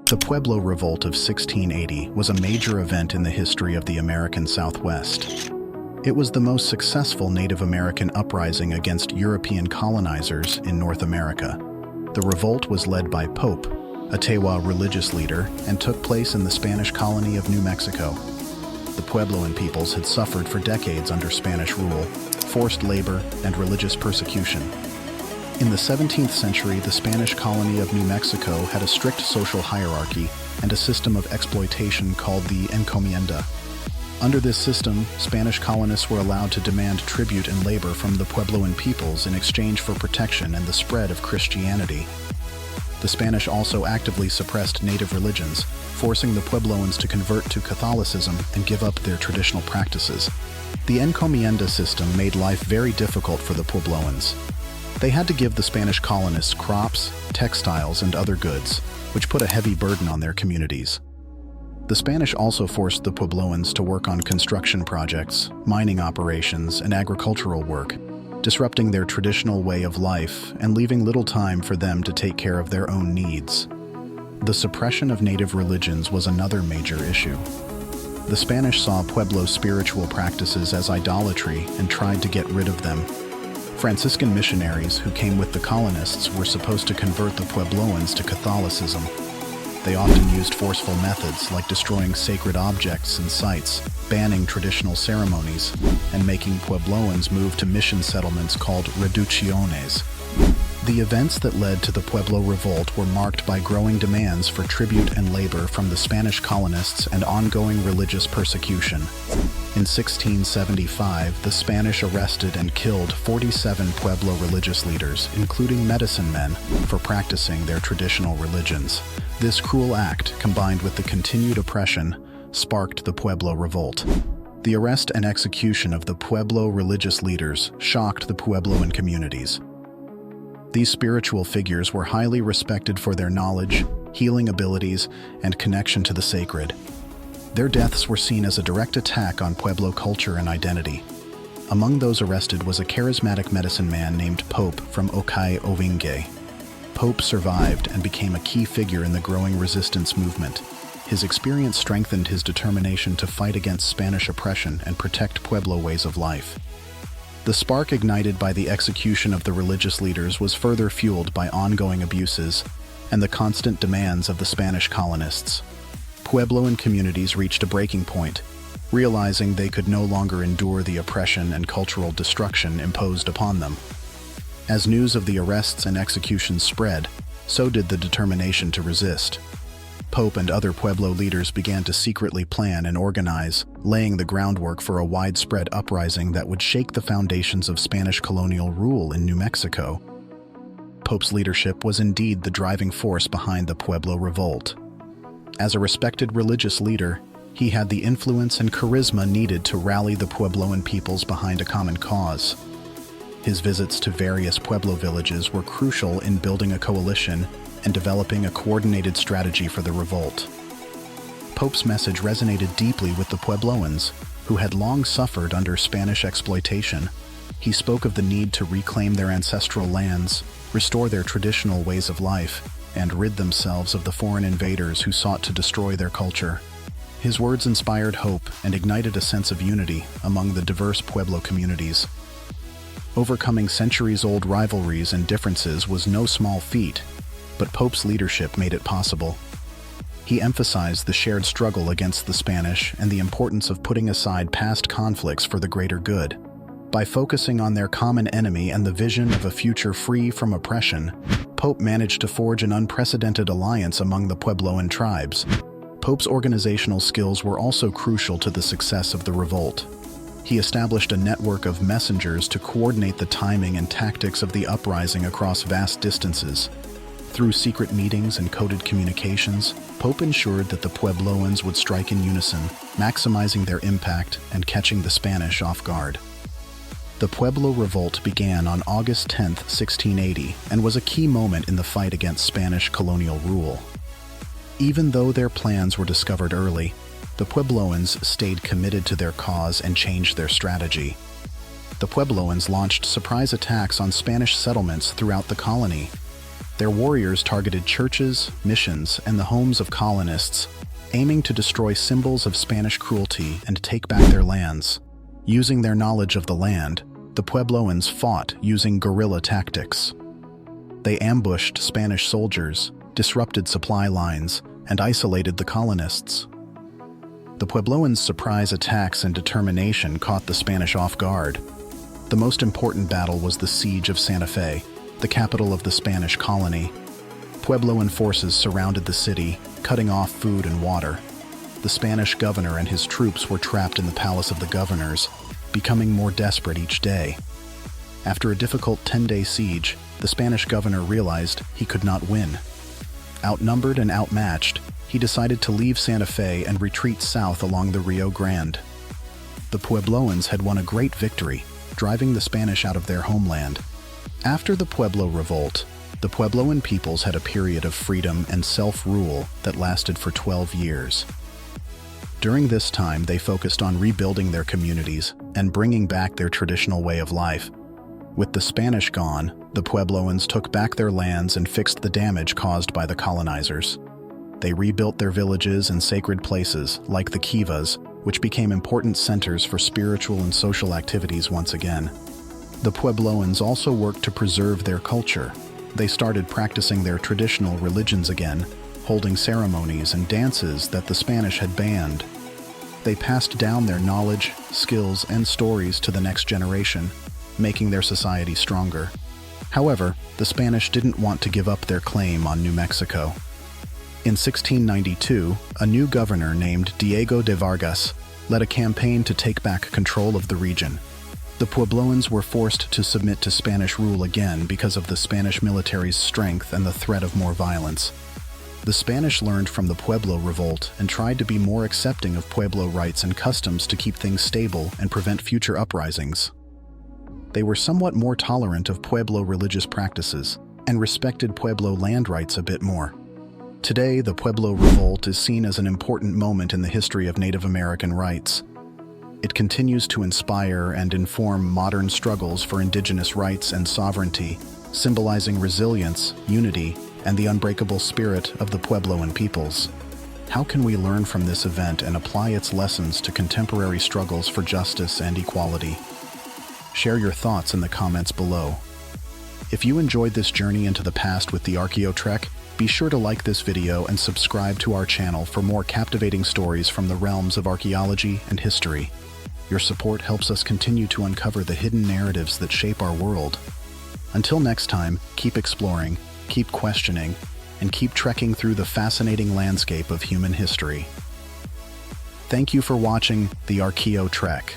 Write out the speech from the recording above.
The Pueblo Revolt of 1680 was a major event in the history of the American Southwest. It was the most successful Native American uprising against European colonizers in North America. The revolt was led by Pope, a Tewa religious leader, and took place in the Spanish colony of New Mexico. The Puebloan peoples had suffered for decades under Spanish rule, forced labor, and religious persecution. In the 17th century, the Spanish colony of New Mexico had a strict social hierarchy and a system of exploitation called the encomienda. Under this system, Spanish colonists were allowed to demand tribute and labor from the Puebloan peoples in exchange for protection and the spread of Christianity. The Spanish also actively suppressed native religions, forcing the Puebloans to convert to Catholicism and give up their traditional practices. The encomienda system made life very difficult for the Puebloans. They had to give the Spanish colonists crops, textiles, and other goods, which put a heavy burden on their communities. The Spanish also forced the Puebloans to work on construction projects, mining operations, and agricultural work, disrupting their traditional way of life and leaving little time for them to take care of their own needs. The suppression of native religions was another major issue. The Spanish saw Pueblo spiritual practices as idolatry and tried to get rid of them. Franciscan missionaries who came with the colonists were supposed to convert the Puebloans to Catholicism. They often used forceful methods like destroying sacred objects and sites, banning traditional ceremonies, and making Puebloans move to mission settlements called reducciones. The events that led to the Pueblo Revolt were marked by growing demands for tribute and labor from the Spanish colonists and ongoing religious persecution. In 1675, the Spanish arrested and killed 47 Pueblo religious leaders, including medicine men, for practicing their traditional religions. This cruel act, combined with the continued oppression, sparked the Pueblo Revolt. The arrest and execution of the Pueblo religious leaders shocked the Puebloan communities. These spiritual figures were highly respected for their knowledge, healing abilities, and connection to the sacred. Their deaths were seen as a direct attack on Pueblo culture and identity. Among those arrested was a charismatic medicine man named Pope from Okai Ovinge. Pope survived and became a key figure in the growing resistance movement. His experience strengthened his determination to fight against Spanish oppression and protect Pueblo ways of life. The spark ignited by the execution of the religious leaders was further fueled by ongoing abuses and the constant demands of the Spanish colonists. Puebloan communities reached a breaking point, realizing they could no longer endure the oppression and cultural destruction imposed upon them. As news of the arrests and executions spread, so did the determination to resist. Pope and other Pueblo leaders began to secretly plan and organize, laying the groundwork for a widespread uprising that would shake the foundations of Spanish colonial rule in New Mexico. Pope's leadership was indeed the driving force behind the Pueblo Revolt. As a respected religious leader, he had the influence and charisma needed to rally the Puebloan peoples behind a common cause. His visits to various Pueblo villages were crucial in building a coalition and developing a coordinated strategy for the revolt. Pope's message resonated deeply with the Puebloans, who had long suffered under Spanish exploitation. He spoke of the need to reclaim their ancestral lands, restore their traditional ways of life, and rid themselves of the foreign invaders who sought to destroy their culture. His words inspired hope and ignited a sense of unity among the diverse Pueblo communities. Overcoming centuries-old rivalries and differences was no small feat, but Pope's leadership made it possible. He emphasized the shared struggle against the Spanish and the importance of putting aside past conflicts for the greater good. By focusing on their common enemy and the vision of a future free from oppression, Pope managed to forge an unprecedented alliance among the Puebloan tribes. Pope's organizational skills were also crucial to the success of the revolt. He established a network of messengers to coordinate the timing and tactics of the uprising across vast distances. Through secret meetings and coded communications, Pope ensured that the Puebloans would strike in unison, maximizing their impact and catching the Spanish off guard. The Pueblo Revolt began on August 10, 1680, and was a key moment in the fight against Spanish colonial rule. Even though their plans were discovered early, the Puebloans stayed committed to their cause and changed their strategy. The Puebloans launched surprise attacks on Spanish settlements throughout the colony. Their warriors targeted churches, missions, and the homes of colonists, aiming to destroy symbols of Spanish cruelty and take back their lands. Using their knowledge of the land, the Puebloans fought using guerrilla tactics. They ambushed Spanish soldiers, disrupted supply lines, and isolated the colonists. The Puebloans' surprise attacks and determination caught the Spanish off guard. The most important battle was the Siege of Santa Fe, the capital of the Spanish colony. Puebloan forces surrounded the city, cutting off food and water. The Spanish governor and his troops were trapped in the palace of the governors, becoming more desperate each day. After a difficult 10-day siege, the Spanish governor realized he could not win. Outnumbered and outmatched, he decided to leave Santa Fe and retreat south along the Rio Grande. The Puebloans had won a great victory, driving the Spanish out of their homeland. After the Pueblo Revolt, the Puebloan peoples had a period of freedom and self-rule that lasted for 12 years. During this time, they focused on rebuilding their communities and bringing back their traditional way of life. With the Spanish gone, the Puebloans took back their lands and fixed the damage caused by the colonizers. They rebuilt their villages and sacred places, like the kivas, which became important centers for spiritual and social activities once again. The Puebloans also worked to preserve their culture. They started practicing their traditional religions again, holding ceremonies and dances that the Spanish had banned. They passed down their knowledge, skills, and stories to the next generation, making their society stronger. However, the Spanish didn't want to give up their claim on New Mexico. In 1692, a new governor named Diego de Vargas led a campaign to take back control of the region. The Puebloans were forced to submit to Spanish rule again because of the Spanish military's strength and the threat of more violence. The Spanish learned from the Pueblo Revolt and tried to be more accepting of Pueblo rights and customs to keep things stable and prevent future uprisings. They were somewhat more tolerant of Pueblo religious practices and respected Pueblo land rights a bit more. Today, the Pueblo Revolt is seen as an important moment in the history of Native American rights. It continues to inspire and inform modern struggles for indigenous rights and sovereignty, symbolizing resilience, unity, and the unbreakable spirit of the Puebloan peoples. How can we learn from this event and apply its lessons to contemporary struggles for justice and equality? Share your thoughts in the comments below. If you enjoyed this journey into the past with the Archaeotrek, be sure to like this video and subscribe to our channel for more captivating stories from the realms of archaeology and history. Your support helps us continue to uncover the hidden narratives that shape our world. Until next time, keep exploring, keep questioning, and keep trekking through the fascinating landscape of human history. Thank you for watching the Archaeotrek.